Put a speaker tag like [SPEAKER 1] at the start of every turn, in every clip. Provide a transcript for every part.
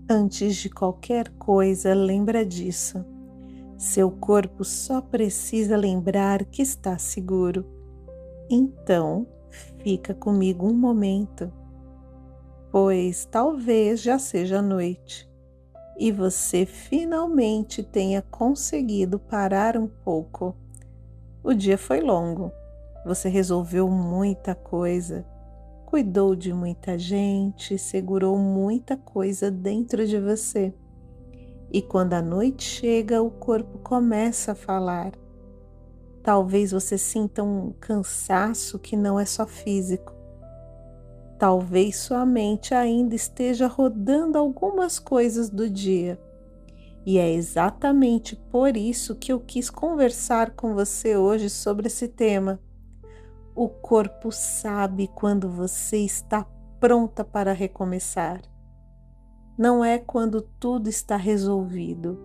[SPEAKER 1] Antes de qualquer coisa, lembra disso. Seu corpo só precisa lembrar que está seguro. Então, fica comigo um momento, pois talvez já seja noite e você finalmente tenha conseguido parar um pouco. O dia foi longo, você resolveu muita coisa, cuidou de muita gente, segurou muita coisa dentro de você. E quando a noite chega, o corpo começa a falar. Talvez você sinta um cansaço que não é só físico. Talvez sua mente ainda esteja rodando algumas coisas do dia. E é exatamente por isso que eu quis conversar com você hoje sobre esse tema. O corpo sabe quando você está pronta para recomeçar. Não é quando tudo está resolvido.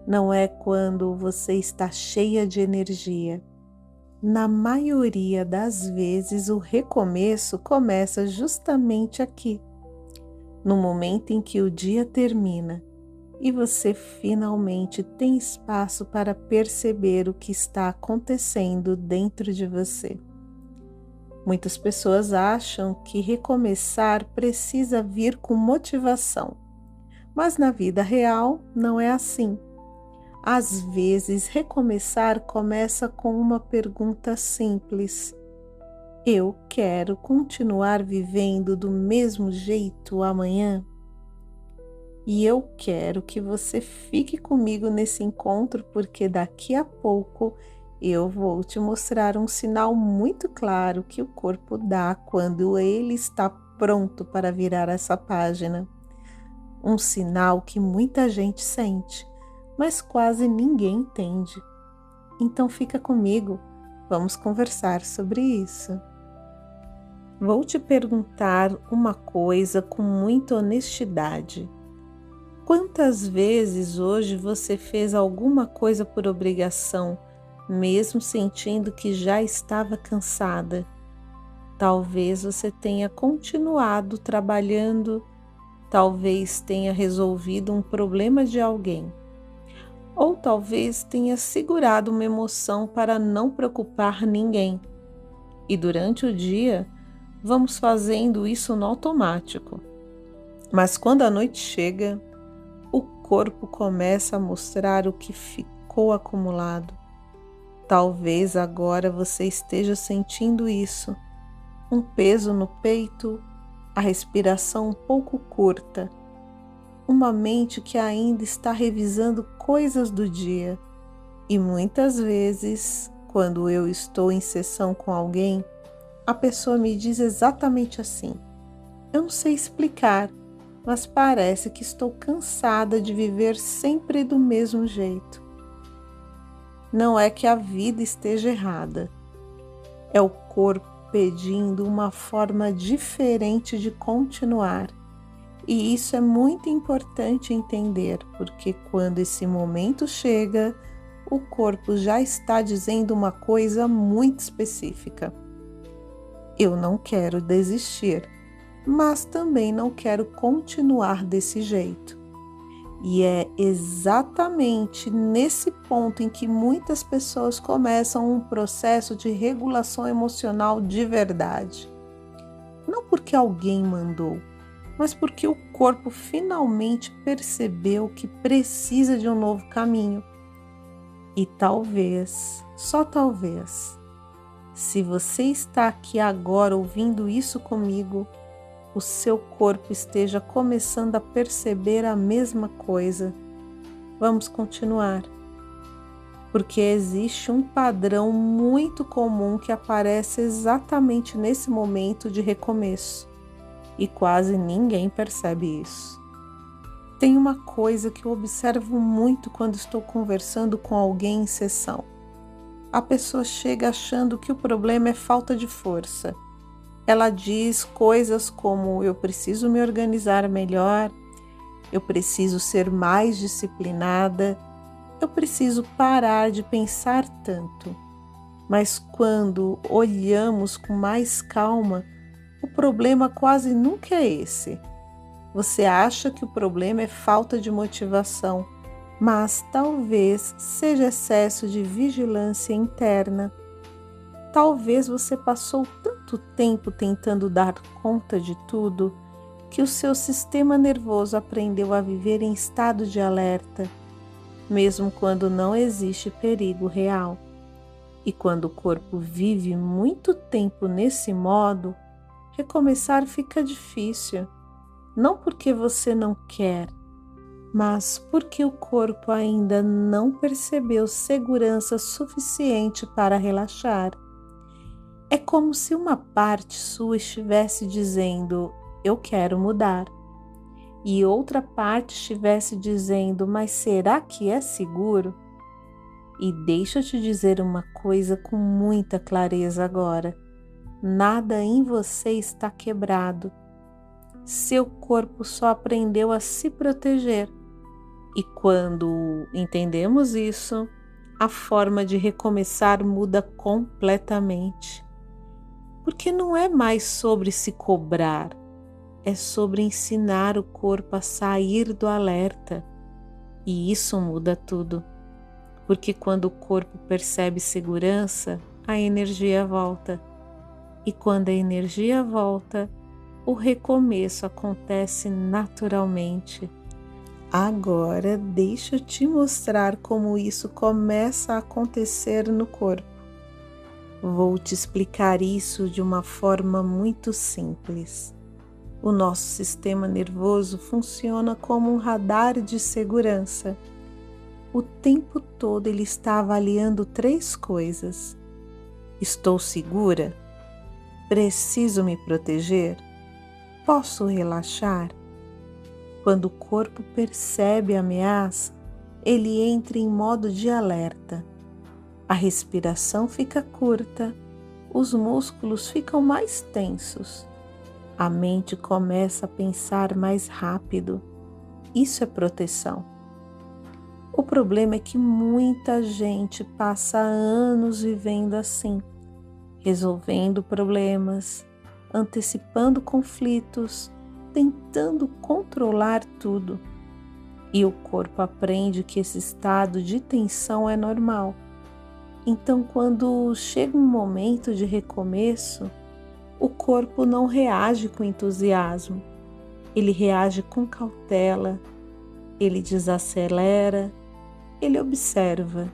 [SPEAKER 1] Não é quando você está cheia de energia. Na maioria das vezes, o recomeço começa justamente aqui, no momento em que o dia termina e você finalmente tem espaço para perceber o que está acontecendo dentro de você. Muitas pessoas acham que recomeçar precisa vir com motivação, mas na vida real não é assim. Às vezes, recomeçar começa com uma pergunta simples: eu quero continuar vivendo do mesmo jeito amanhã? E eu quero que você fique comigo nesse encontro, porque daqui a pouco eu vou te mostrar um sinal muito claro que o corpo dá quando ele está pronto para virar essa página. Um sinal que muita gente sente, mas quase ninguém entende. Então fica comigo, vamos conversar sobre isso. Vou te perguntar uma coisa com muita honestidade. Quantas vezes hoje você fez alguma coisa por obrigação, mesmo sentindo que já estava cansada? Talvez você tenha continuado trabalhando, talvez tenha resolvido um problema de alguém. Ou talvez tenha segurado uma emoção para não preocupar ninguém. E durante o dia, vamos fazendo isso no automático. Mas quando a noite chega, o corpo começa a mostrar o que ficou acumulado. Talvez agora você esteja sentindo isso. Um peso no peito, a respiração um pouco curta. Uma mente que ainda está revisando coisas do dia. E muitas vezes, quando eu estou em sessão com alguém, a pessoa me diz exatamente assim: eu não sei explicar, mas parece que estou cansada de viver sempre do mesmo jeito. Não é que a vida esteja errada, é o corpo pedindo uma forma diferente de continuar. E isso é muito importante entender, porque quando esse momento chega, o corpo já está dizendo uma coisa muito específica. Eu não quero desistir, mas também não quero continuar desse jeito. E é exatamente nesse ponto em que muitas pessoas começam um processo de regulação emocional de verdade. Não porque alguém mandou, mas porque o corpo finalmente percebeu que precisa de um novo caminho. E talvez, só talvez, se você está aqui agora ouvindo isso comigo, o seu corpo esteja começando a perceber a mesma coisa. Vamos continuar. Porque existe um padrão muito comum que aparece exatamente nesse momento de recomeço. E quase ninguém percebe isso. Tem uma coisa que eu observo muito quando estou conversando com alguém em sessão. A pessoa chega achando que o problema é falta de força. Ela diz coisas como: eu preciso me organizar melhor, eu preciso ser mais disciplinada, eu preciso parar de pensar tanto. Mas quando olhamos com mais calma, o problema quase nunca é esse. Você acha que o problema é falta de motivação, mas talvez seja excesso de vigilância interna. Talvez você passou tanto tempo tentando dar conta de tudo que o seu sistema nervoso aprendeu a viver em estado de alerta, mesmo quando não existe perigo real. E quando o corpo vive muito tempo nesse modo, recomeçar fica difícil. Não porque você não quer, mas porque o corpo ainda não percebeu segurança suficiente para relaxar. É como se uma parte sua estivesse dizendo, eu quero mudar, e outra parte estivesse dizendo, mas será que é seguro? E deixa eu te dizer uma coisa com muita clareza agora. Nada em você está quebrado. Seu corpo só aprendeu a se proteger. E quando entendemos isso, a forma de recomeçar muda completamente. Porque não é mais sobre se cobrar, é sobre ensinar o corpo a sair do alerta. E isso muda tudo. Porque quando o corpo percebe segurança, a energia volta. E quando a energia volta, o recomeço acontece naturalmente. Agora deixa eu te mostrar como isso começa a acontecer no corpo. Vou te explicar isso de uma forma muito simples. O nosso sistema nervoso funciona como um radar de segurança. O tempo todo ele está avaliando 3 coisas. Estou segura? Preciso me proteger? Posso relaxar? Quando o corpo percebe a ameaça, ele entra em modo de alerta. A respiração fica curta, os músculos ficam mais tensos. A mente começa a pensar mais rápido. Isso é proteção. O problema é que muita gente passa anos vivendo assim, resolvendo problemas, antecipando conflitos, tentando controlar tudo. E o corpo aprende que esse estado de tensão é normal. Então, quando chega um momento de recomeço, o corpo não reage com entusiasmo, ele reage com cautela, ele desacelera, ele observa.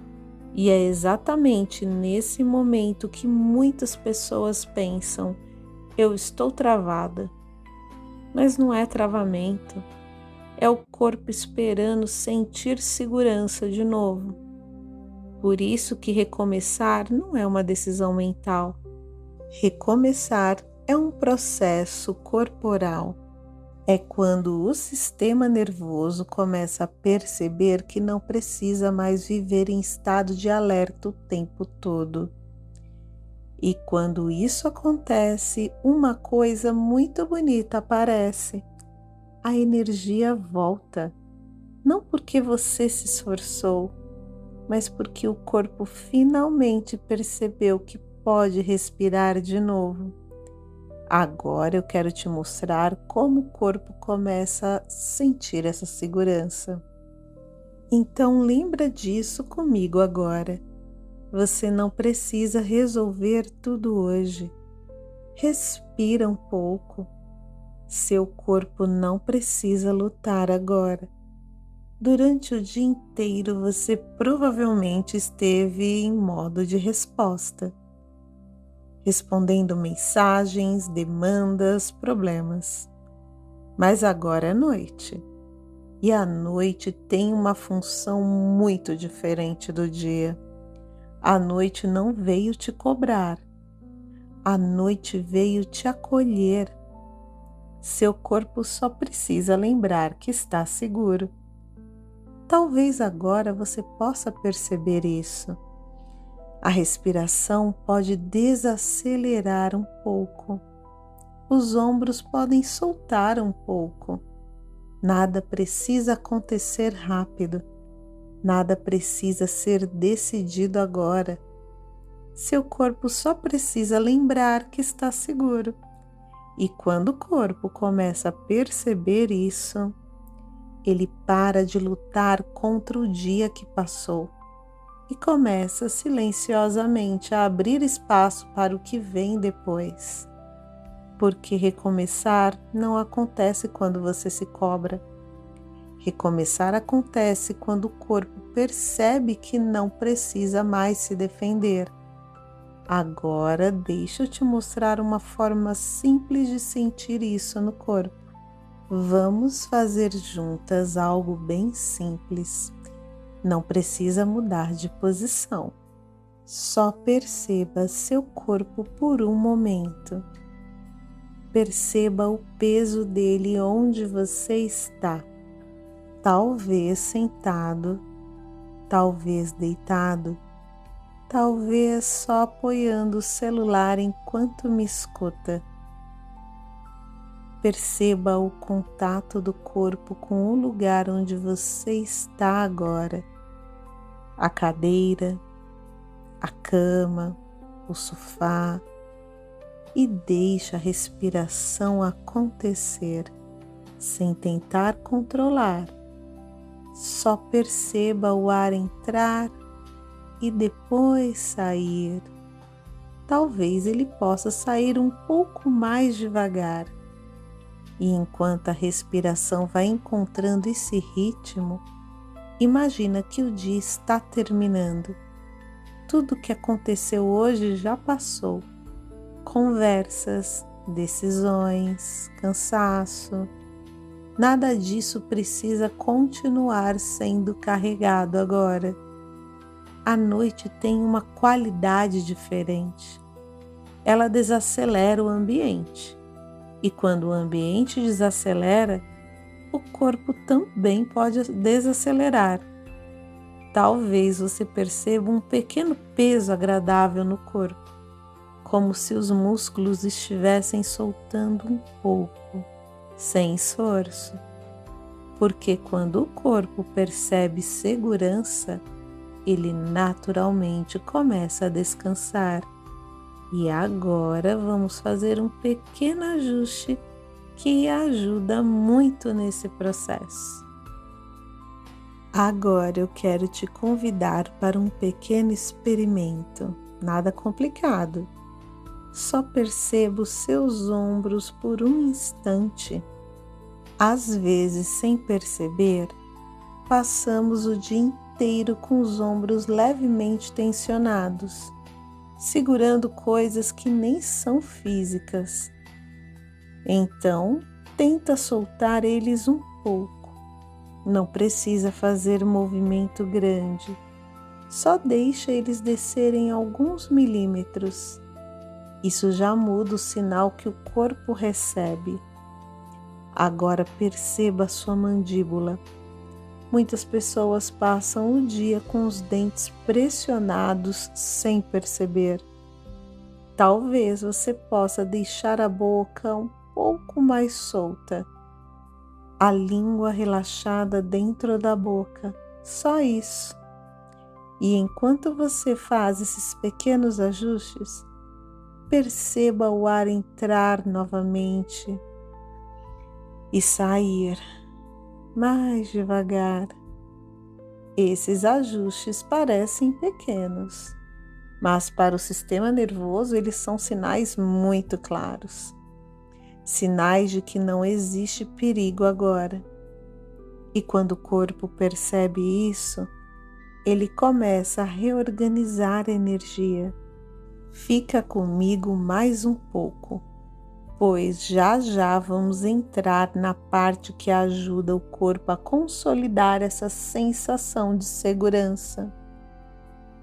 [SPEAKER 1] E é exatamente nesse momento que muitas pessoas pensam, eu estou travada. Mas não é travamento, é o corpo esperando sentir segurança de novo. Por isso que recomeçar não é uma decisão mental. Recomeçar é um processo corporal. É quando o sistema nervoso começa a perceber que não precisa mais viver em estado de alerta o tempo todo. E quando isso acontece, uma coisa muito bonita aparece. A energia volta, não porque você se esforçou, mas porque o corpo finalmente percebeu que pode respirar de novo. Agora eu quero te mostrar como o corpo começa a sentir essa segurança. Então lembra disso comigo agora. Você não precisa resolver tudo hoje. Respira um pouco. Seu corpo não precisa lutar agora. Durante o dia inteiro você provavelmente esteve em modo de resposta, respondendo mensagens, demandas, problemas. Mas agora é noite. E a noite tem uma função muito diferente do dia. A noite não veio te cobrar. A noite veio te acolher. Seu corpo só precisa lembrar que está seguro. Talvez agora você possa perceber isso. A respiração pode desacelerar um pouco. Os ombros podem soltar um pouco. Nada precisa acontecer rápido. Nada precisa ser decidido agora. Seu corpo só precisa lembrar que está seguro. E quando o corpo começa a perceber isso, ele para de lutar contra o dia que passou e começa silenciosamente a abrir espaço para o que vem depois. Porque recomeçar não acontece quando você se cobra. Recomeçar acontece quando o corpo percebe que não precisa mais se defender. Agora deixa eu te mostrar uma forma simples de sentir isso no corpo. Vamos fazer juntas algo bem simples. Não precisa mudar de posição. Só perceba seu corpo por um momento. Perceba o peso dele onde você está. Talvez sentado, talvez deitado, talvez só apoiando o celular enquanto me escuta. Perceba o contato do corpo com o lugar onde você está agora. A cadeira, a cama, o sofá, e deixe a respiração acontecer, sem tentar controlar. Só perceba o ar entrar e depois sair. Talvez ele possa sair um pouco mais devagar. E enquanto a respiração vai encontrando esse ritmo, imagina que o dia está terminando. Tudo o que aconteceu hoje já passou. Conversas, decisões, cansaço. Nada disso precisa continuar sendo carregado agora. A noite tem uma qualidade diferente. Ela desacelera o ambiente. E quando o ambiente desacelera, o corpo também pode desacelerar. Talvez você perceba um pequeno peso agradável no corpo, como se os músculos estivessem soltando um pouco, sem esforço. Porque quando o corpo percebe segurança, ele naturalmente começa a descansar. E agora vamos fazer um pequeno ajuste que ajuda muito nesse processo. Agora eu quero te convidar para um pequeno experimento, nada complicado. Só perceba os seus ombros por um instante. Às vezes, sem perceber, passamos o dia inteiro com os ombros levemente tensionados, segurando coisas que nem são físicas. Então, tenta soltar eles um pouco. Não precisa fazer movimento grande. Só deixa eles descerem alguns milímetros. Isso já muda o sinal que o corpo recebe. Agora perceba a sua mandíbula. Muitas pessoas passam o dia com os dentes pressionados sem perceber. Talvez você possa deixar a boca um pouco mais solta, a língua relaxada dentro da boca, só isso. E enquanto você faz esses pequenos ajustes, perceba o ar entrar novamente e sair mais devagar. Esses ajustes parecem pequenos, mas para o sistema nervoso eles são sinais muito claros. Sinais de que não existe perigo agora. E quando o corpo percebe isso, ele começa a reorganizar a energia. Fica comigo mais um pouco, pois já já vamos entrar na parte que ajuda o corpo a consolidar essa sensação de segurança.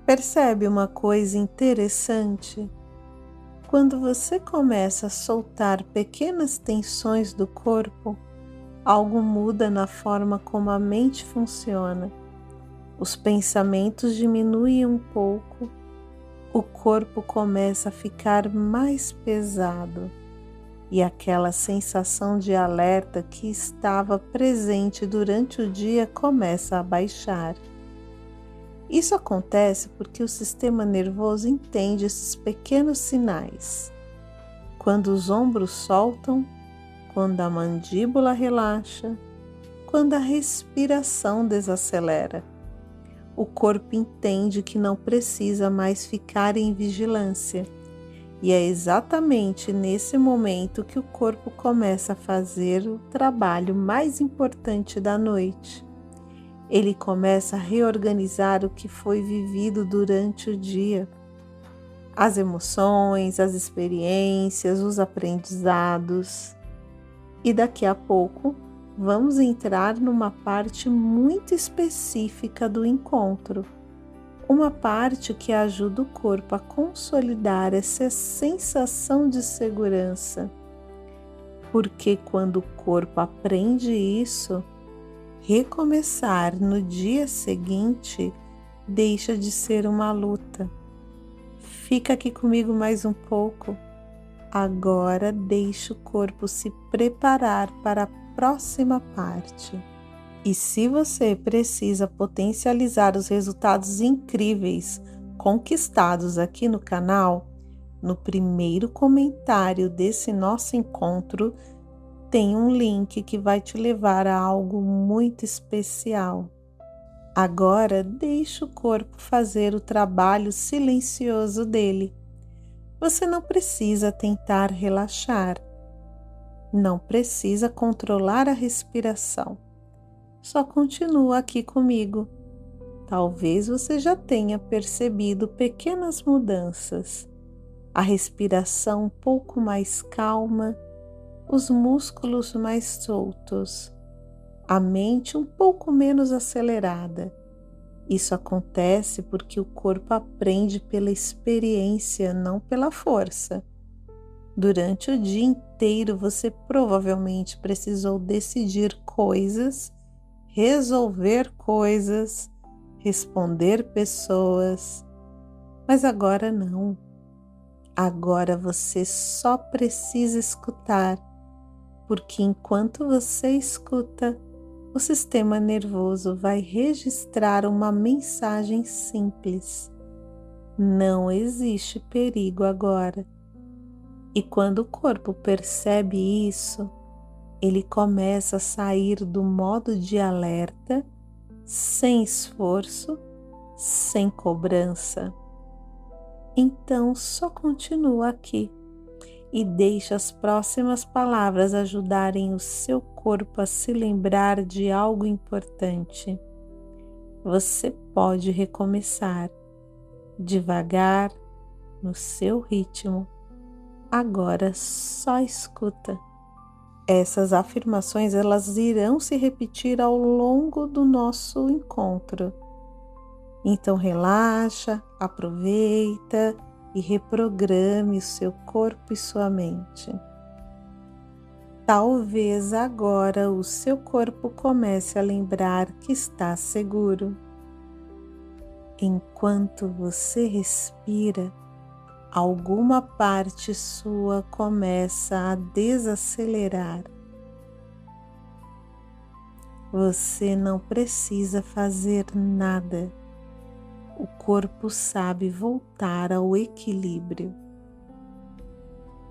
[SPEAKER 1] Percebe uma coisa interessante? Quando você começa a soltar pequenas tensões do corpo, algo muda na forma como a mente funciona. Os pensamentos diminuem um pouco, o corpo começa a ficar mais pesado e aquela sensação de alerta que estava presente durante o dia começa a baixar. Isso acontece porque o sistema nervoso entende esses pequenos sinais. quando os ombros soltam, quando a mandíbula relaxa, quando a respiração desacelera. O corpo entende que não precisa mais ficar em vigilância. E é exatamente nesse momento que o corpo começa a fazer o trabalho mais importante da noite. Ele começa a reorganizar o que foi vivido durante o dia. As emoções, as experiências, os aprendizados. E daqui a pouco vamos entrar numa parte muito específica do encontro. Uma parte que ajuda o corpo a consolidar essa sensação de segurança. Porque quando o corpo aprende isso, recomeçar no dia seguinte deixa de ser uma luta. Fica aqui comigo mais um pouco. Agora deixe o corpo se preparar para a próxima parte. E se você precisa potencializar os resultados incríveis conquistados aqui no canal, no primeiro comentário desse nosso encontro tem um link que vai te levar a algo muito especial. Agora deixe o corpo fazer o trabalho silencioso dele. Você não precisa tentar relaxar, não precisa controlar a respiração. Só continua aqui comigo. Talvez você já tenha percebido pequenas mudanças. A respiração um pouco mais calma, os músculos mais soltos, a mente um pouco menos acelerada. Isso acontece porque o corpo aprende pela experiência, não pela força. Durante o dia inteiro você provavelmente precisou decidir coisas, resolver coisas, responder pessoas, mas agora não. Agora você só precisa escutar, porque enquanto você escuta, o sistema nervoso vai registrar uma mensagem simples. Não existe perigo agora. E quando o corpo percebe isso, ele começa a sair do modo de alerta, sem esforço, sem cobrança. Então, só continua aqui e deixe as próximas palavras ajudarem o seu corpo a se lembrar de algo importante. Você pode recomeçar, devagar, no seu ritmo. Agora só escuta. Essas afirmações elas irão se repetir ao longo do nosso encontro. Então relaxa, aproveita e reprograme o seu corpo e sua mente. Talvez agora o seu corpo comece a lembrar que está seguro. Enquanto você respira, alguma parte sua começa a desacelerar. Você não precisa fazer nada. O corpo sabe voltar ao equilíbrio.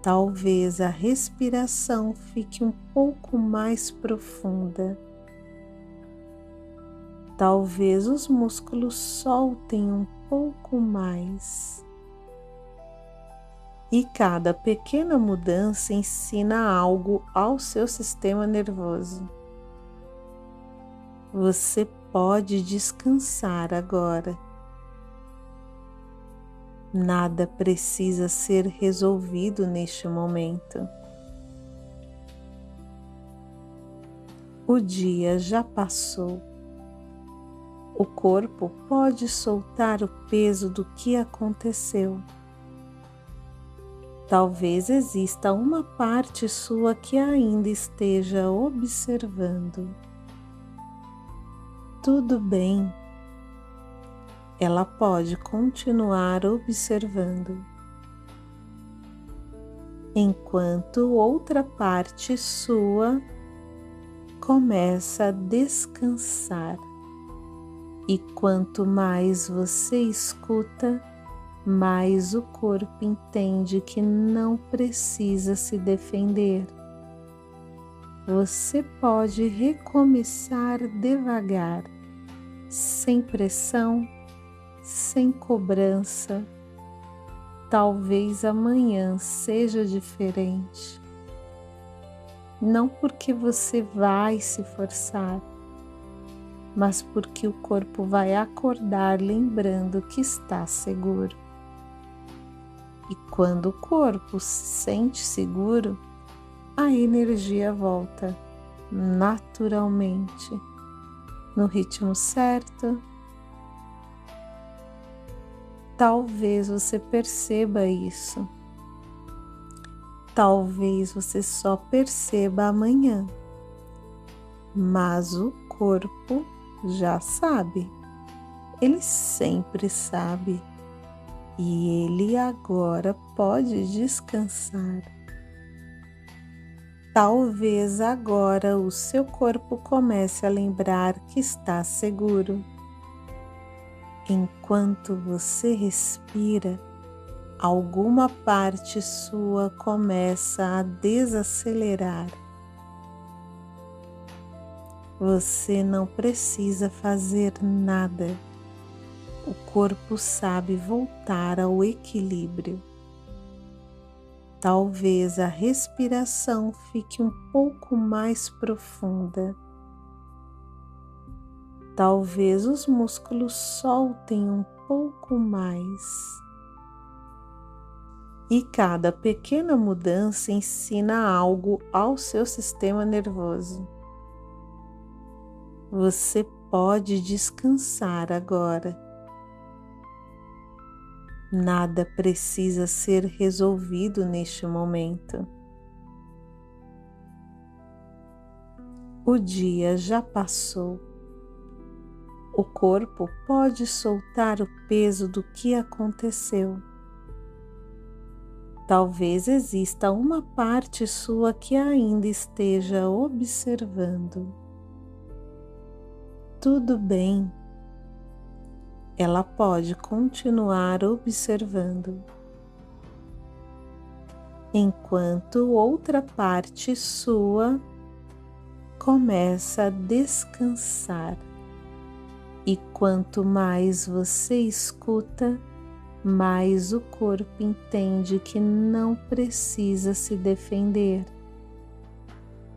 [SPEAKER 1] Talvez a respiração fique um pouco mais profunda. Talvez os músculos soltem um pouco mais. E cada pequena mudança ensina algo ao seu sistema nervoso. Você pode descansar agora. Nada precisa ser resolvido neste momento. O dia já passou. O corpo pode soltar o peso do que aconteceu. Talvez exista uma parte sua que ainda esteja observando. Tudo bem. Ela pode continuar observando, enquanto outra parte sua começa a descansar. E quanto mais você escuta, mais o corpo entende que não precisa se defender. Você pode recomeçar devagar, sem pressão, sem cobrança. Talvez amanhã seja diferente. Não porque você vai se forçar, mas porque o corpo vai acordar lembrando que está seguro. E quando o corpo se sente seguro, a energia volta naturalmente, no ritmo certo. Talvez você perceba isso. Talvez você só perceba amanhã, mas o corpo já sabe. Ele sempre sabe e ele agora pode descansar. Talvez agora o seu corpo comece a lembrar que está seguro. Enquanto você respira, alguma parte sua começa a desacelerar. Você não precisa fazer nada. O corpo sabe voltar ao equilíbrio. Talvez a respiração fique um pouco mais profunda. Talvez os músculos soltem um pouco mais. E cada pequena mudança ensina algo ao seu sistema nervoso. Você pode descansar agora. Nada precisa ser resolvido neste momento. O dia já passou. O corpo pode soltar o peso do que aconteceu. Talvez exista uma parte sua que ainda esteja observando. Tudo bem. Ela pode continuar observando, enquanto outra parte sua começa a descansar. E quanto mais você escuta, mais o corpo entende que não precisa se defender.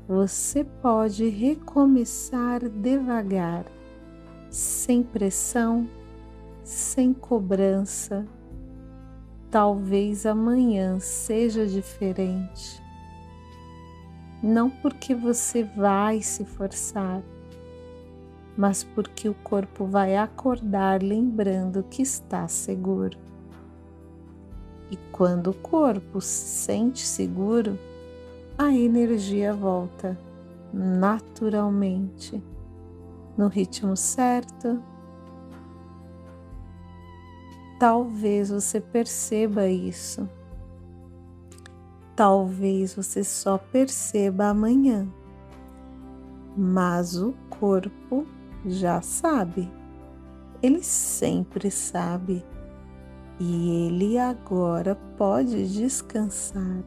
[SPEAKER 1] Você pode recomeçar devagar, sem pressão, sem cobrança. Talvez amanhã seja diferente. Não porque você vai se forçar, mas porque o corpo vai acordar lembrando que está seguro. E quando o corpo se sente seguro, a energia volta naturalmente, no ritmo certo. Talvez você perceba isso. Talvez você só perceba amanhã, mas o corpo já sabe. Ele sempre sabe e ele agora pode descansar.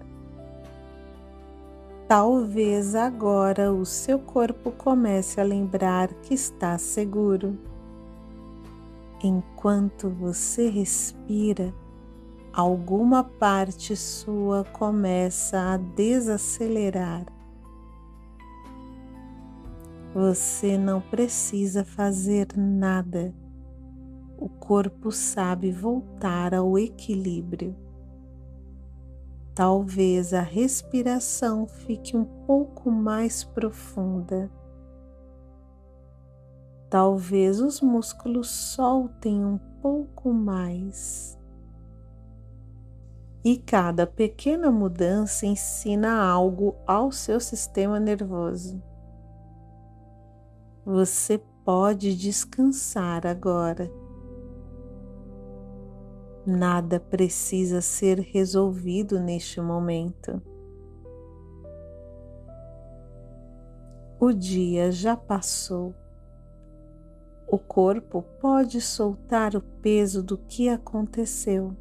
[SPEAKER 1] Talvez agora o seu corpo comece a lembrar que está seguro. Enquanto você respira, alguma parte sua começa a desacelerar. Você não precisa fazer nada. O corpo sabe voltar ao equilíbrio. Talvez a respiração fique um pouco mais profunda. Talvez os músculos soltem um pouco mais. E cada pequena mudança ensina algo ao seu sistema nervoso. Você pode descansar agora. Nada precisa ser resolvido neste momento. O dia já passou. O corpo pode soltar o peso do que aconteceu.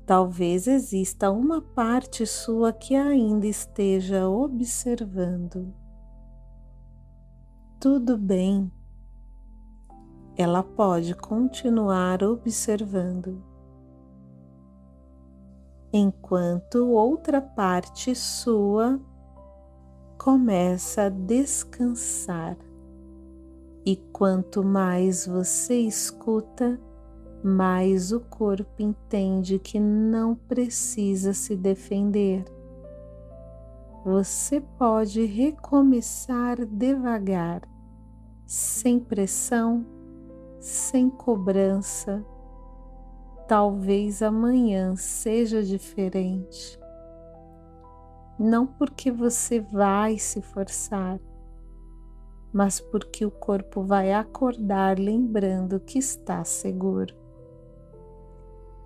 [SPEAKER 1] Talvez exista uma parte sua que ainda esteja observando. Tudo bem, ela pode continuar observando, enquanto outra parte sua começa a descansar. E quanto mais você escuta, mais o corpo entende que não precisa se defender. Você pode recomeçar devagar, sem pressão, sem cobrança. Talvez amanhã seja diferente. Não porque você vai se forçar, mas porque o corpo vai acordar lembrando que está seguro.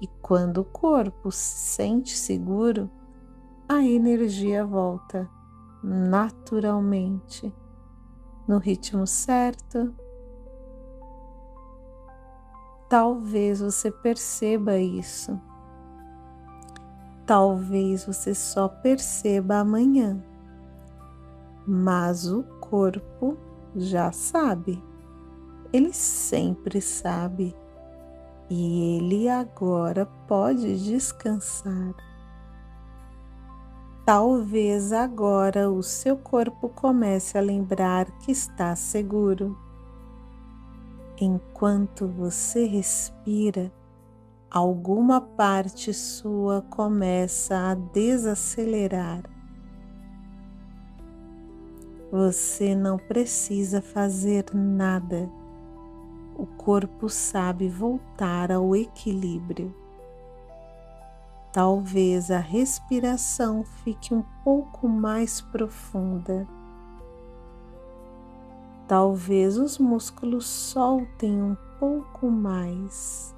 [SPEAKER 1] E quando o corpo se sente seguro, a energia volta naturalmente, no ritmo certo. Talvez você perceba isso. Talvez você só perceba amanhã, mas o corpo já sabe. Ele sempre sabe. E ele agora pode descansar. Talvez agora o seu corpo comece a lembrar que está seguro. Enquanto você respira, alguma parte sua começa a desacelerar. Você não precisa fazer nada. O corpo sabe voltar ao equilíbrio. Talvez a respiração fique um pouco mais profunda. Talvez os músculos soltem um pouco mais.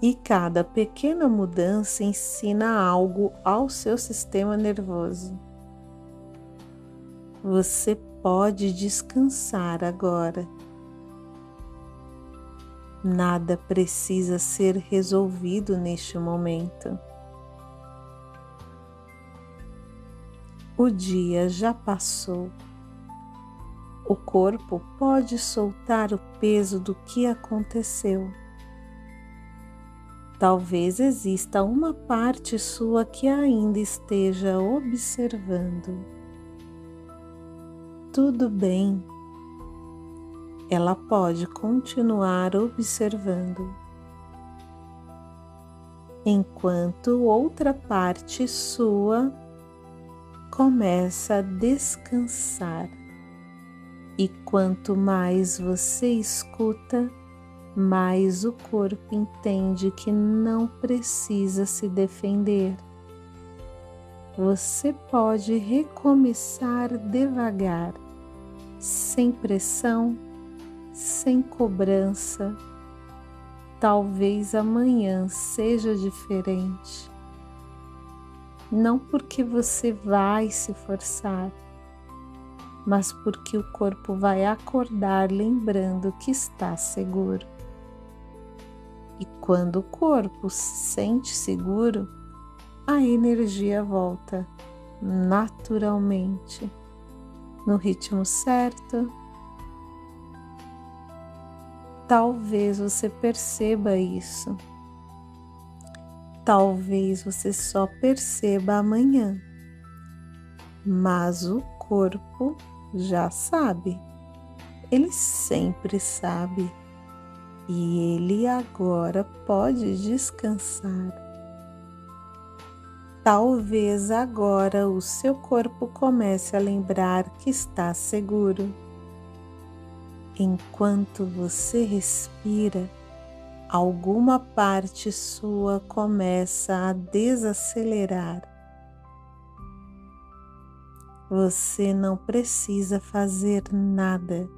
[SPEAKER 1] E cada pequena mudança ensina algo ao seu sistema nervoso. Você pode descansar agora. Nada precisa ser resolvido neste momento. O dia já passou. O corpo pode soltar o peso do que aconteceu. Talvez exista uma parte sua que ainda esteja observando. Tudo bem. Ela pode continuar observando, enquanto outra parte sua começa a descansar. E quanto mais você escuta, mais o corpo entende que não precisa se defender. Você pode recomeçar devagar, sem pressão, sem cobrança. Talvez amanhã seja diferente. Não porque você vai se forçar, mas porque o corpo vai acordar lembrando que está seguro. E quando o corpo se sente seguro, a energia volta naturalmente, no ritmo certo. Talvez você perceba isso. Talvez você só perceba amanhã, mas o corpo já sabe. Ele sempre sabe. E ele agora pode descansar. Talvez agora o seu corpo comece a lembrar que está seguro. Enquanto você respira, alguma parte sua começa a desacelerar. Você não precisa fazer nada.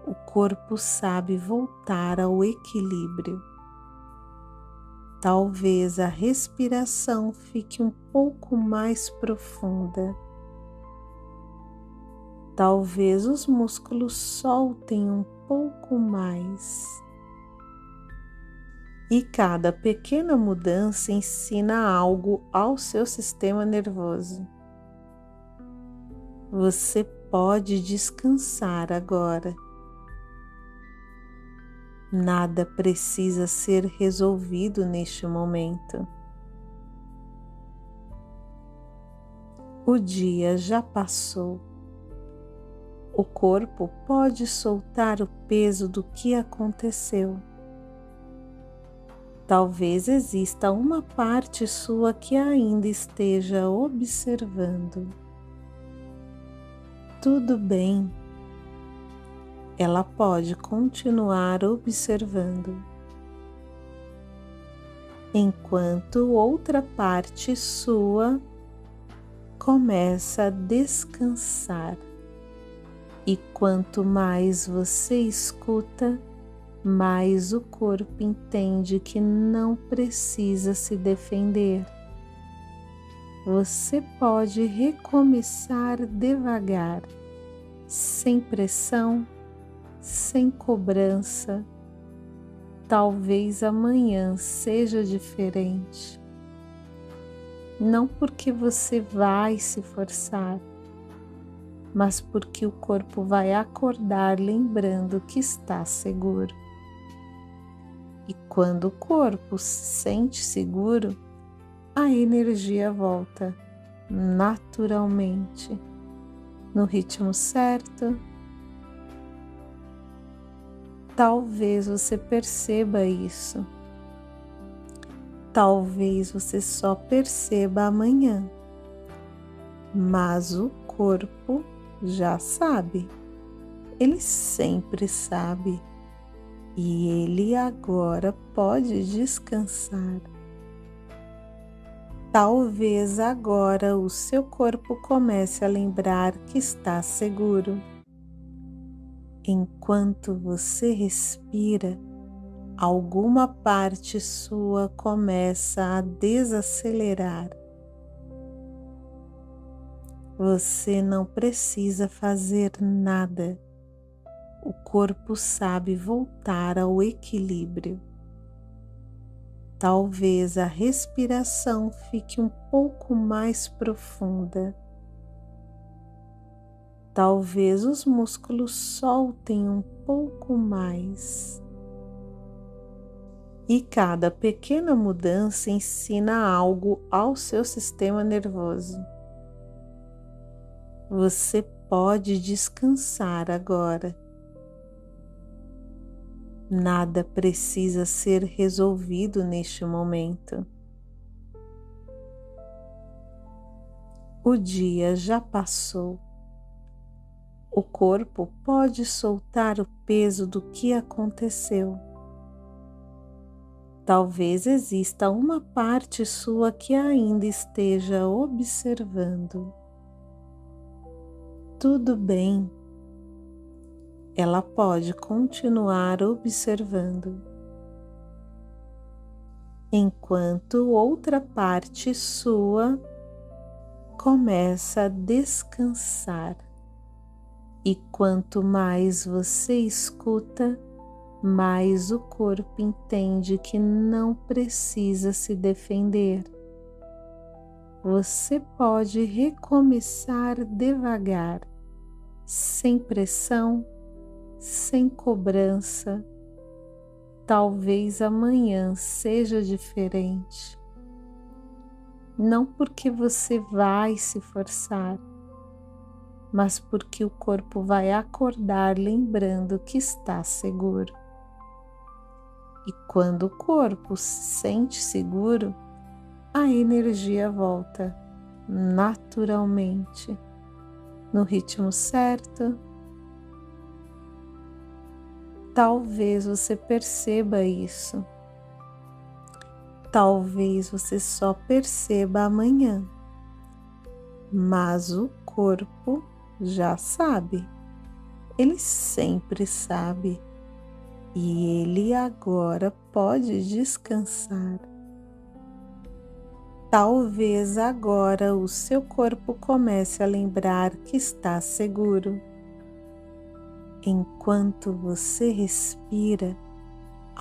[SPEAKER 1] O corpo sabe voltar ao equilíbrio. Talvez a respiração fique um pouco mais profunda. Talvez os músculos soltem um pouco mais. E cada pequena mudança ensina algo ao seu sistema nervoso. Você pode descansar agora. Nada precisa ser resolvido neste momento. O dia já passou. O corpo pode soltar o peso do que aconteceu. Talvez exista uma parte sua que ainda esteja observando. Tudo bem. Ela pode continuar observando, enquanto outra parte sua começa a descansar. E quanto mais você escuta, mais o corpo entende que não precisa se defender. Você pode recomeçar devagar, sem pressão, sem cobrança. Talvez amanhã seja diferente. Não porque você vai se forçar, mas porque o corpo vai acordar lembrando que está seguro. E quando o corpo se sente seguro, a energia volta naturalmente, no ritmo certo. Talvez você perceba isso. Talvez você só perceba amanhã, mas o corpo já sabe. Ele sempre sabe. E ele agora pode descansar. Talvez agora o seu corpo comece a lembrar que está seguro. Enquanto você respira, alguma parte sua começa a desacelerar. Você não precisa fazer nada. O corpo sabe voltar ao equilíbrio. Talvez a respiração fique um pouco mais profunda. Talvez os músculos soltem um pouco mais. E cada pequena mudança ensina algo ao seu sistema nervoso. Você pode descansar agora. Nada precisa ser resolvido neste momento. O dia já passou. O corpo pode soltar o peso do que aconteceu. Talvez exista uma parte sua que ainda esteja observando. Tudo bem. Ela pode continuar observando, enquanto outra parte sua começa a descansar. E quanto mais você escuta, mais o corpo entende que não precisa se defender. Você pode recomeçar devagar, sem pressão, sem cobrança. Talvez amanhã seja diferente. Não porque você vai se forçar, mas porque o corpo vai acordar lembrando que está seguro. E quando o corpo se sente seguro, a energia volta naturalmente, no ritmo certo. Talvez você perceba isso. Talvez você só perceba amanhã, mas o corpo já sabe. Ele sempre sabe. E ele agora pode descansar. Talvez agora o seu corpo comece a lembrar que está seguro. Enquanto você respira,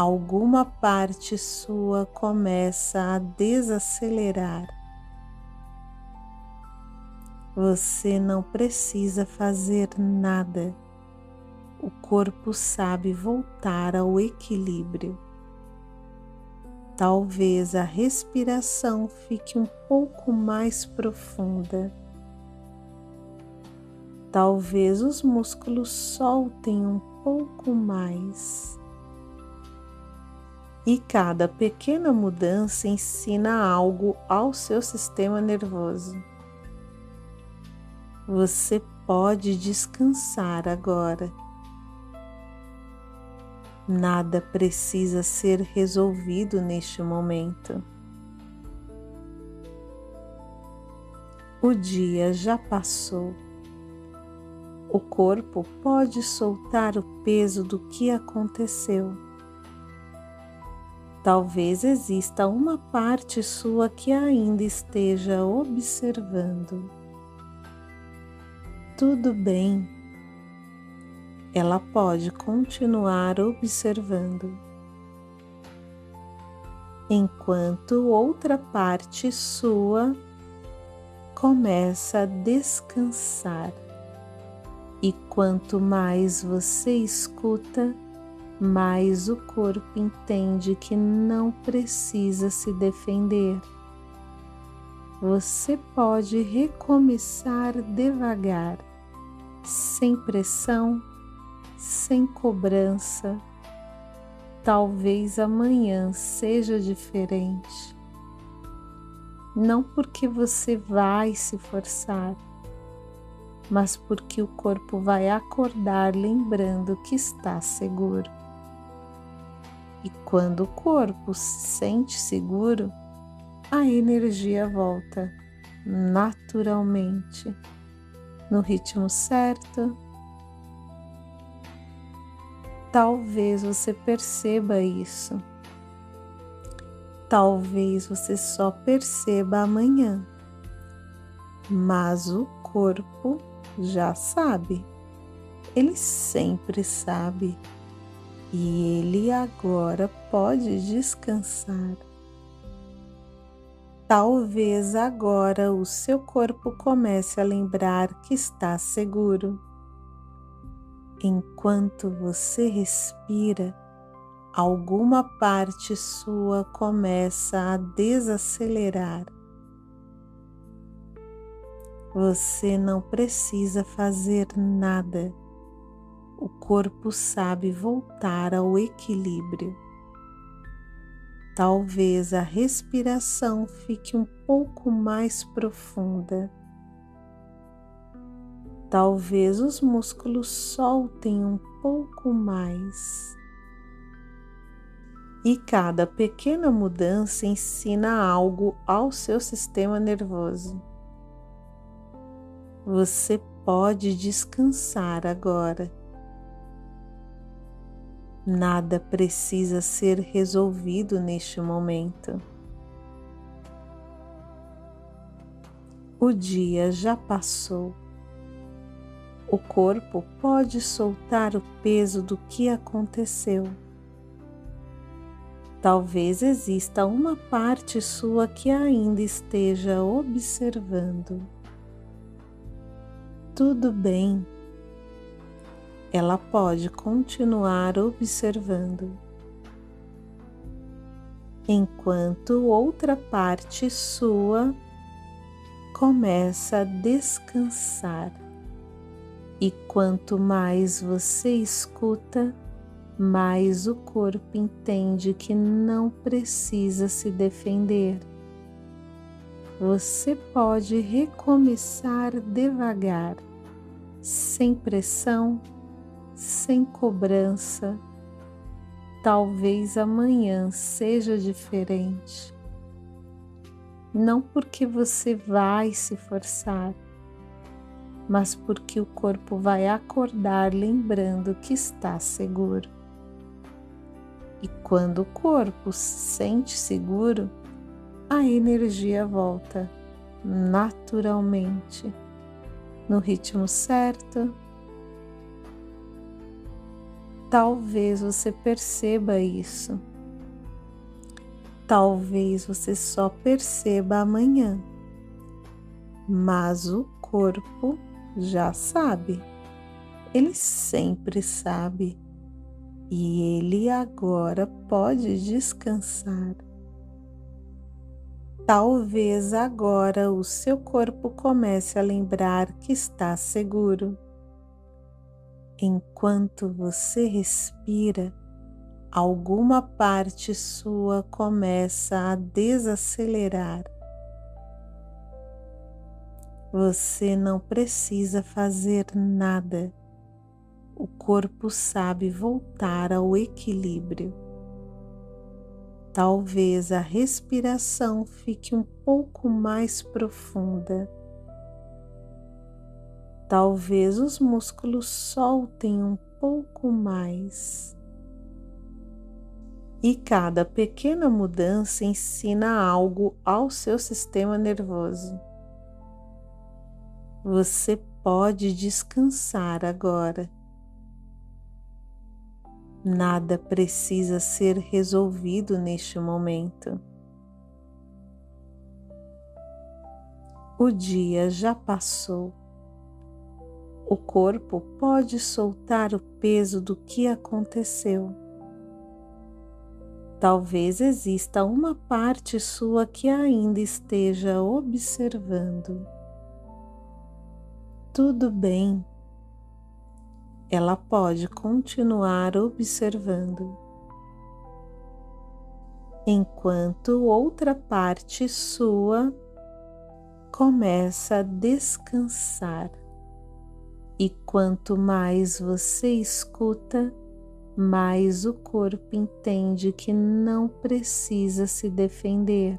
[SPEAKER 1] alguma parte sua começa a desacelerar. Você não precisa fazer nada. O corpo sabe voltar ao equilíbrio. Talvez a respiração fique um pouco mais profunda. Talvez os músculos soltem um pouco mais. E cada pequena mudança ensina algo ao seu sistema nervoso. Você pode descansar agora. Nada precisa ser resolvido neste momento. O dia já passou. O corpo pode soltar o peso do que aconteceu. Talvez exista uma parte sua que ainda esteja observando. Tudo bem. Ela pode continuar observando, enquanto outra parte sua começa a descansar. E quanto mais você escuta, mais o corpo entende que não precisa se defender. Você pode recomeçar devagar, sem pressão, sem cobrança. Talvez amanhã seja diferente. Não porque você vai se forçar, mas porque o corpo vai acordar lembrando que está seguro. E quando o corpo se sente seguro, a energia volta naturalmente, no ritmo certo. Talvez você perceba isso. Talvez você só perceba amanhã, mas o corpo já sabe. Ele sempre sabe. E ele agora pode descansar. Talvez agora o seu corpo comece a lembrar que está seguro. Enquanto você respira, alguma parte sua começa a desacelerar. Você não precisa fazer nada. O corpo sabe voltar ao equilíbrio. Talvez a respiração fique um pouco mais profunda. Talvez os músculos soltem um pouco mais. E cada pequena mudança ensina algo ao seu sistema nervoso. Você pode descansar agora. Nada precisa ser resolvido neste momento. O dia já passou. O corpo pode soltar o peso do que aconteceu. Talvez exista uma parte sua que ainda esteja observando. Tudo bem. Ela pode continuar observando, enquanto outra parte sua começa a descansar. E quanto mais você escuta, mais o corpo entende que não precisa se defender. Você pode recomeçar devagar, sem pressão, sem cobrança. Talvez amanhã seja diferente. Não porque você vai se forçar, mas porque o corpo vai acordar lembrando que está seguro. E quando o corpo se sente seguro, a energia volta naturalmente, no ritmo certo. Talvez você perceba isso. Talvez você só perceba amanhã, mas o corpo já sabe. Ele sempre sabe e ele agora pode descansar. Talvez agora o seu corpo comece a lembrar que está seguro. Enquanto você respira, alguma parte sua começa a desacelerar. Você não precisa fazer nada. O corpo sabe voltar ao equilíbrio. Talvez a respiração fique um pouco mais profunda. Talvez os músculos soltem um pouco mais. E cada pequena mudança ensina algo ao seu sistema nervoso. Você pode descansar agora. Nada precisa ser resolvido neste momento. O dia já passou. O corpo pode soltar o peso do que aconteceu. Talvez exista uma parte sua que ainda esteja observando. Tudo bem. Ela pode continuar observando, enquanto outra parte sua começa a descansar. E quanto mais você escuta, mais o corpo entende que não precisa se defender.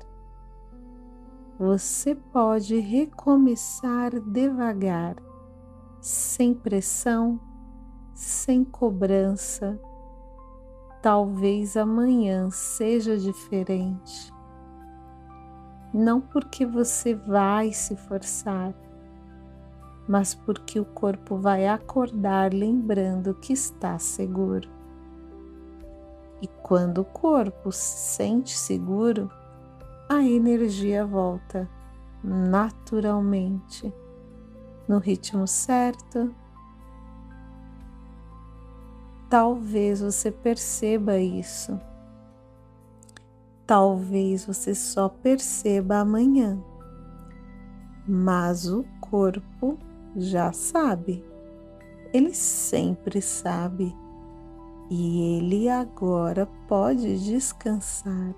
[SPEAKER 1] Você pode recomeçar devagar, sem pressão, sem cobrança. Talvez amanhã seja diferente. Não porque você vai se forçar, mas porque o corpo vai acordar lembrando que está seguro. E quando o corpo se sente seguro, a energia volta naturalmente, no ritmo certo. Talvez você perceba isso. Talvez você só perceba amanhã, mas o corpo já sabe. Ele sempre sabe e ele agora pode descansar.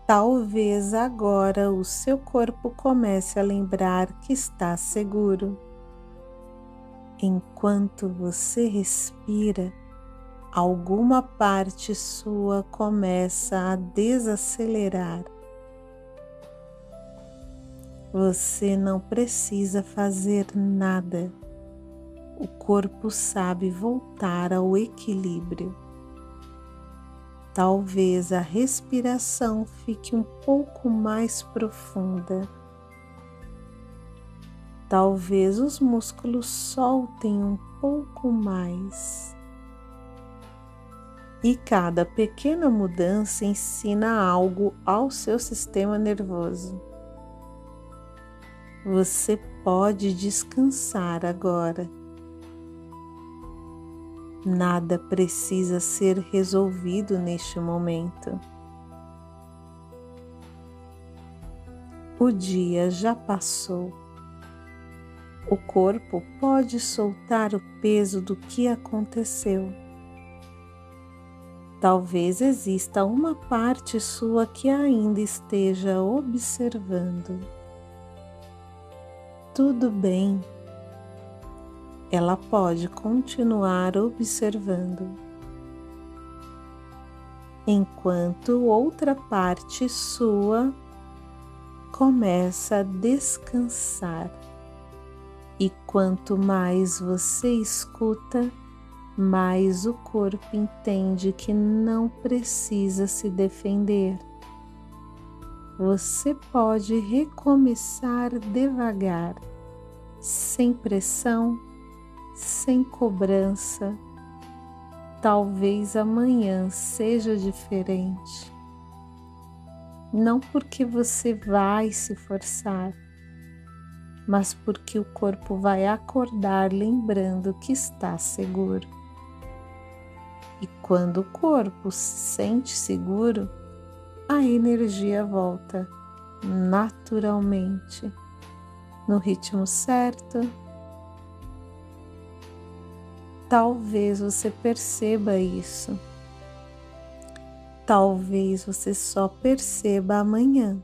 [SPEAKER 1] Talvez agora o seu corpo comece a lembrar que está seguro. Enquanto você respira, alguma parte sua começa a desacelerar. Você não precisa fazer nada. O corpo sabe voltar ao equilíbrio. Talvez a respiração fique um pouco mais profunda. Talvez os músculos soltem um pouco mais. E cada pequena mudança ensina algo ao seu sistema nervoso. Você pode descansar agora. Nada precisa ser resolvido neste momento. O dia já passou. O corpo pode soltar o peso do que aconteceu. Talvez exista uma parte sua que ainda esteja observando. Tudo bem. Ela pode continuar observando, enquanto outra parte sua começa a descansar. E quanto mais você escuta, mais o corpo entende que não precisa se defender. Você pode recomeçar devagar, sem pressão, sem cobrança. Talvez amanhã seja diferente. Não porque você vai se forçar, mas porque o corpo vai acordar lembrando que está seguro. E quando o corpo se sente seguro, a energia volta naturalmente, no ritmo certo. Talvez você perceba isso. Talvez você só perceba amanhã,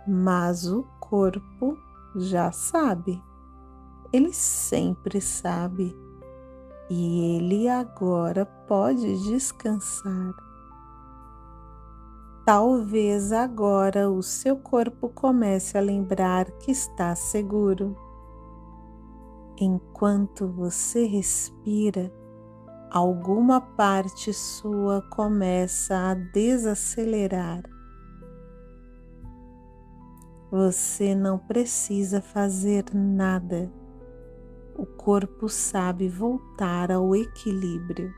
[SPEAKER 1] mas o corpo já sabe. Ele sempre sabe e ele agora pode descansar. Talvez agora o seu corpo comece a lembrar que está seguro. Enquanto você respira, alguma parte sua começa a desacelerar. Você não precisa fazer nada. O corpo sabe voltar ao equilíbrio.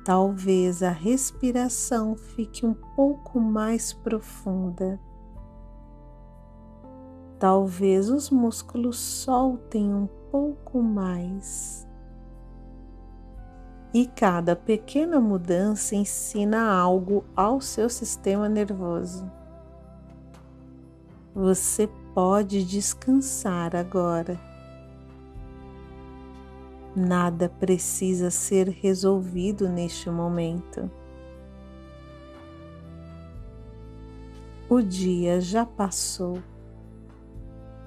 [SPEAKER 1] Talvez a respiração fique um pouco mais profunda. Talvez os músculos soltem um pouco mais. E cada pequena mudança ensina algo ao seu sistema nervoso. Você pode descansar agora. Nada precisa ser resolvido neste momento. O dia já passou.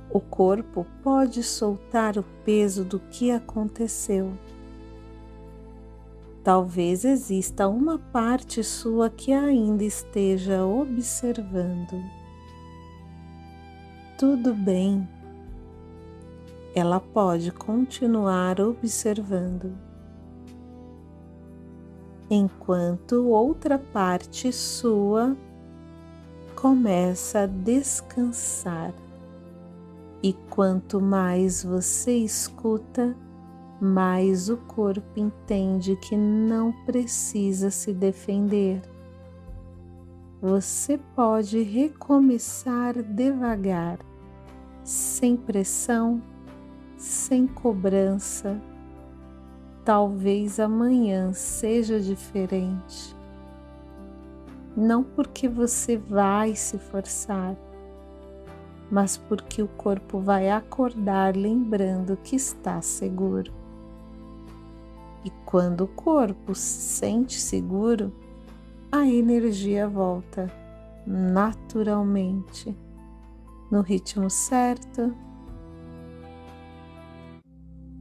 [SPEAKER 1] O corpo pode soltar o peso do que aconteceu. Talvez exista uma parte sua que ainda esteja observando. Tudo bem. Ela pode continuar observando, enquanto outra parte sua começa a descansar. E quanto mais você escuta, mais o corpo entende que não precisa se defender. Você pode recomeçar devagar, sem pressão, sem cobrança. Talvez amanhã seja diferente. Não porque você vai se forçar, mas porque o corpo vai acordar lembrando que está seguro. E quando o corpo se sente seguro, a energia volta naturalmente, no ritmo certo.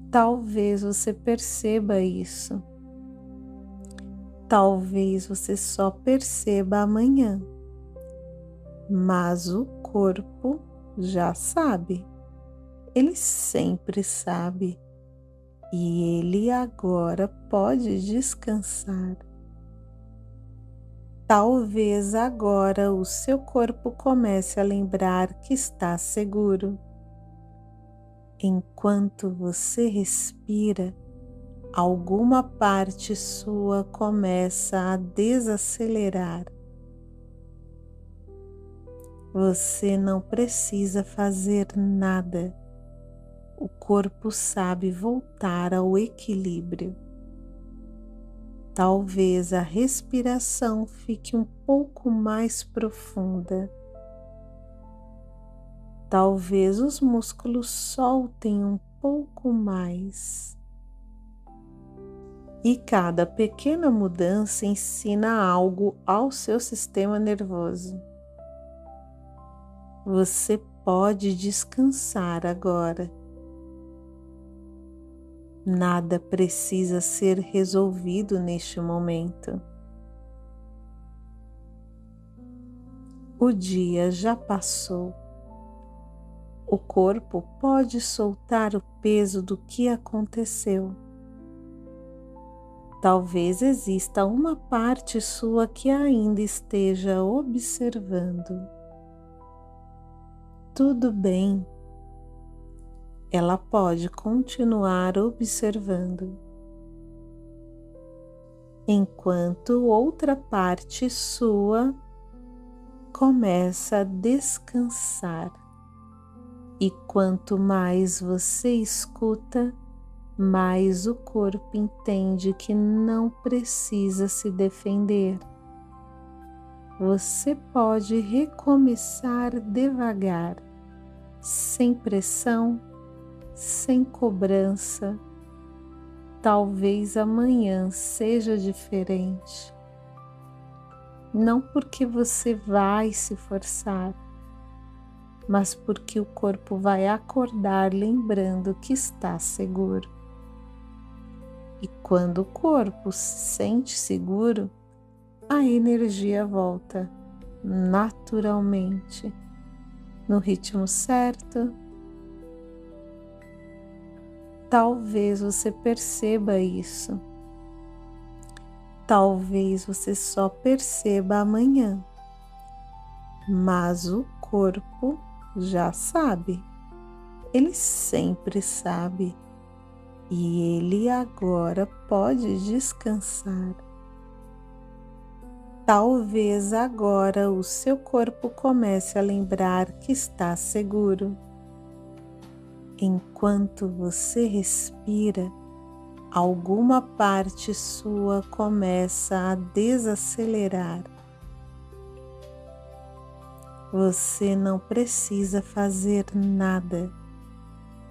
[SPEAKER 1] Talvez você perceba isso. Talvez você só perceba amanhã, mas o corpo já sabe. Ele sempre sabe e ele agora pode descansar. Talvez agora o seu corpo comece a lembrar que está seguro. Enquanto você respira, alguma parte sua começa a desacelerar. Você não precisa fazer nada. O corpo sabe voltar ao equilíbrio. Talvez a respiração fique um pouco mais profunda. Talvez os músculos soltem um pouco mais. E cada pequena mudança ensina algo ao seu sistema nervoso. Você pode descansar agora. Nada precisa ser resolvido neste momento. O dia já passou. O corpo pode soltar o peso do que aconteceu. Talvez exista uma parte sua que ainda esteja observando. Tudo bem. Ela pode continuar observando, enquanto outra parte sua começa a descansar. E quanto mais você escuta, mais o corpo entende que não precisa se defender. Você pode recomeçar devagar, sem pressão, sem cobrança. Talvez amanhã seja diferente. Não porque você vai se forçar, mas porque o corpo vai acordar lembrando que está seguro. E quando o corpo se sente seguro, a energia volta naturalmente, no ritmo certo. Talvez você perceba isso. Talvez você só perceba amanhã, mas o corpo já sabe. Ele sempre sabe e ele agora pode descansar. Talvez agora o seu corpo comece a lembrar que está seguro. Enquanto você respira, alguma parte sua começa a desacelerar. Você não precisa fazer nada.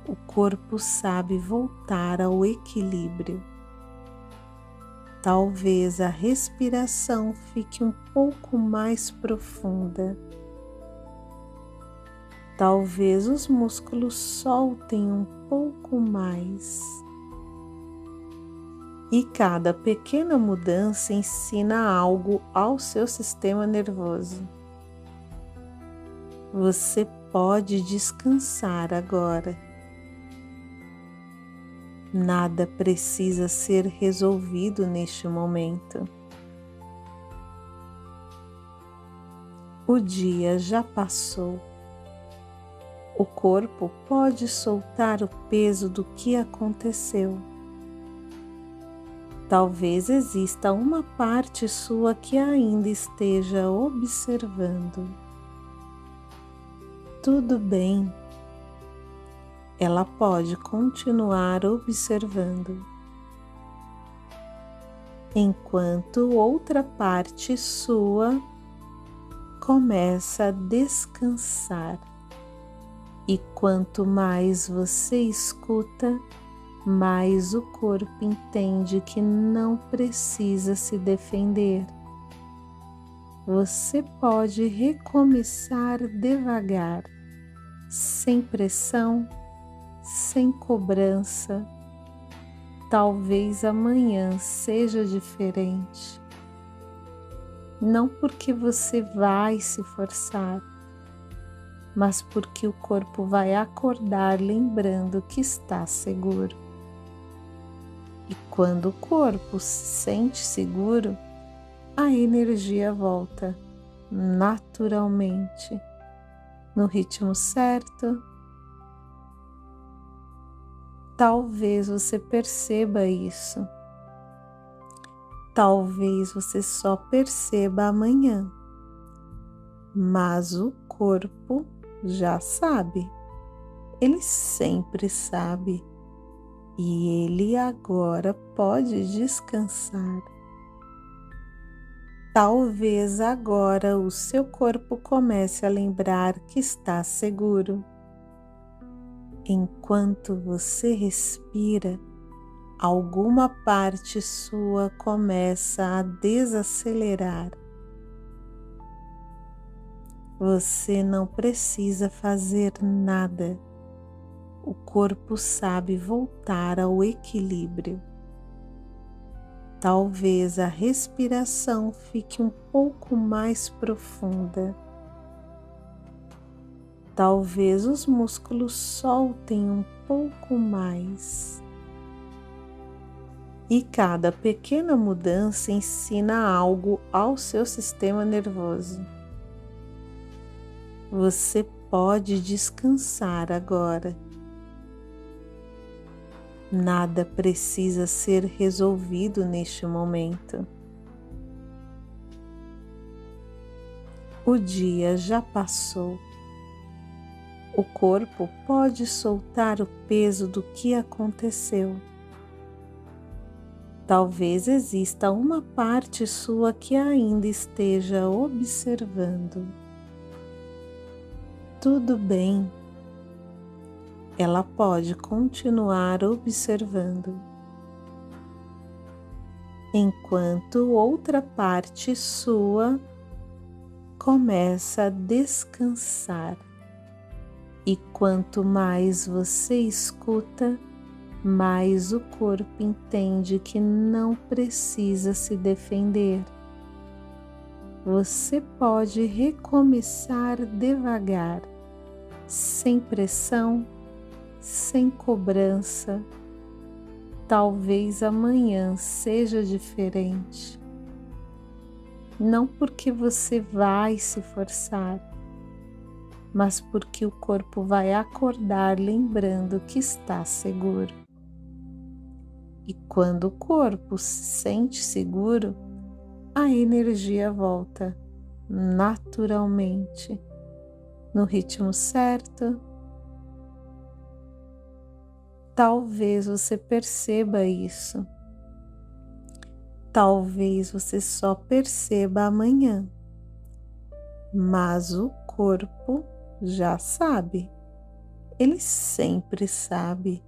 [SPEAKER 1] O corpo sabe voltar ao equilíbrio. Talvez a respiração fique um pouco mais profunda. Talvez os músculos soltem um pouco mais. E cada pequena mudança ensina algo ao seu sistema nervoso. Você pode descansar agora. Nada precisa ser resolvido neste momento. O dia já passou. O corpo pode soltar o peso do que aconteceu. Talvez exista uma parte sua que ainda esteja observando. Tudo bem. Ela pode continuar observando, enquanto outra parte sua começa a descansar. E quanto mais você escuta, mais o corpo entende que não precisa se defender. Você pode recomeçar devagar, sem pressão, sem cobrança. Talvez amanhã seja diferente. Não porque você vai se forçar, mas porque o corpo vai acordar lembrando que está seguro. E quando o corpo se sente seguro, a energia volta naturalmente, no ritmo certo. Talvez você perceba isso. Talvez você só perceba amanhã, mas o corpo já sabe. Ele sempre sabe e ele agora pode descansar. Talvez agora o seu corpo comece a lembrar que está seguro. Enquanto você respira, alguma parte sua começa a desacelerar. Você não precisa fazer nada. O corpo sabe voltar ao equilíbrio. Talvez a respiração fique um pouco mais profunda. Talvez os músculos soltem um pouco mais. E cada pequena mudança ensina algo ao seu sistema nervoso. Você pode descansar agora. Nada precisa ser resolvido neste momento. O dia já passou. O corpo pode soltar o peso do que aconteceu. Talvez exista uma parte sua que ainda esteja observando. Tudo bem. Ela pode continuar observando, enquanto outra parte sua começa a descansar. E quanto mais você escuta, mais o corpo entende que não precisa se defender. Você pode recomeçar devagar, sem pressão, sem cobrança. Talvez amanhã seja diferente. Não porque você vai se forçar, mas porque o corpo vai acordar lembrando que está seguro. E quando o corpo se sente seguro, a energia volta naturalmente, no ritmo certo. Talvez você perceba isso. Talvez você só perceba amanhã, mas o corpo já sabe. Ele sempre sabe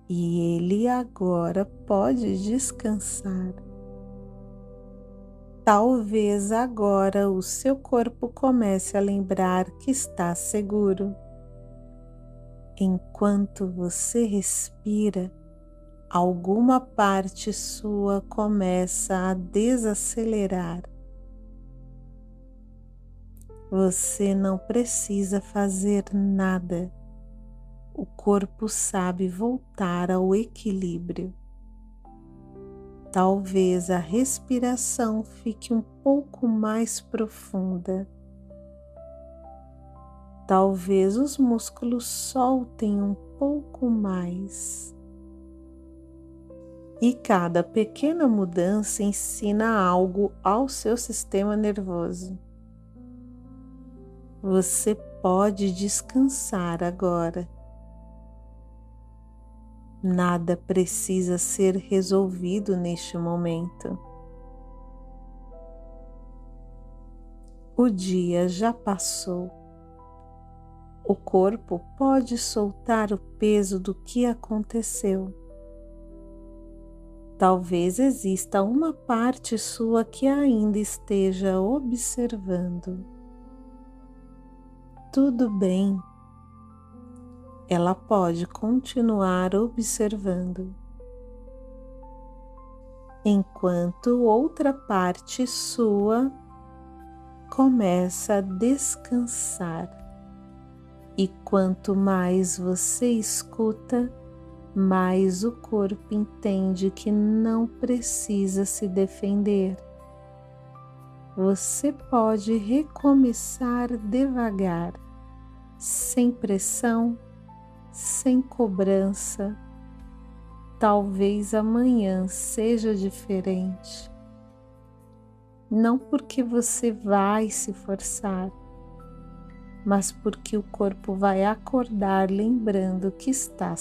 [SPEAKER 1] e ele agora pode descansar. Talvez agora o seu corpo comece a lembrar que está seguro. Enquanto você respira, alguma parte sua começa a desacelerar. Você não precisa fazer nada. O corpo sabe voltar ao equilíbrio. Talvez a respiração fique um pouco mais profunda. Talvez os músculos soltem um pouco mais. E cada pequena mudança ensina algo ao seu sistema nervoso. Você pode descansar agora. Nada precisa ser resolvido neste momento. O dia já passou. O corpo pode soltar o peso do que aconteceu. Talvez exista uma parte sua que ainda esteja observando. Tudo bem. Ela pode continuar observando, enquanto outra parte sua começa a descansar. E quanto mais você escuta, mais o corpo entende que não precisa se defender. Você pode recomeçar devagar, sem pressão, sem cobrança. Talvez amanhã seja diferente. Não porque você vai se forçar, mas porque o corpo vai acordar lembrando que está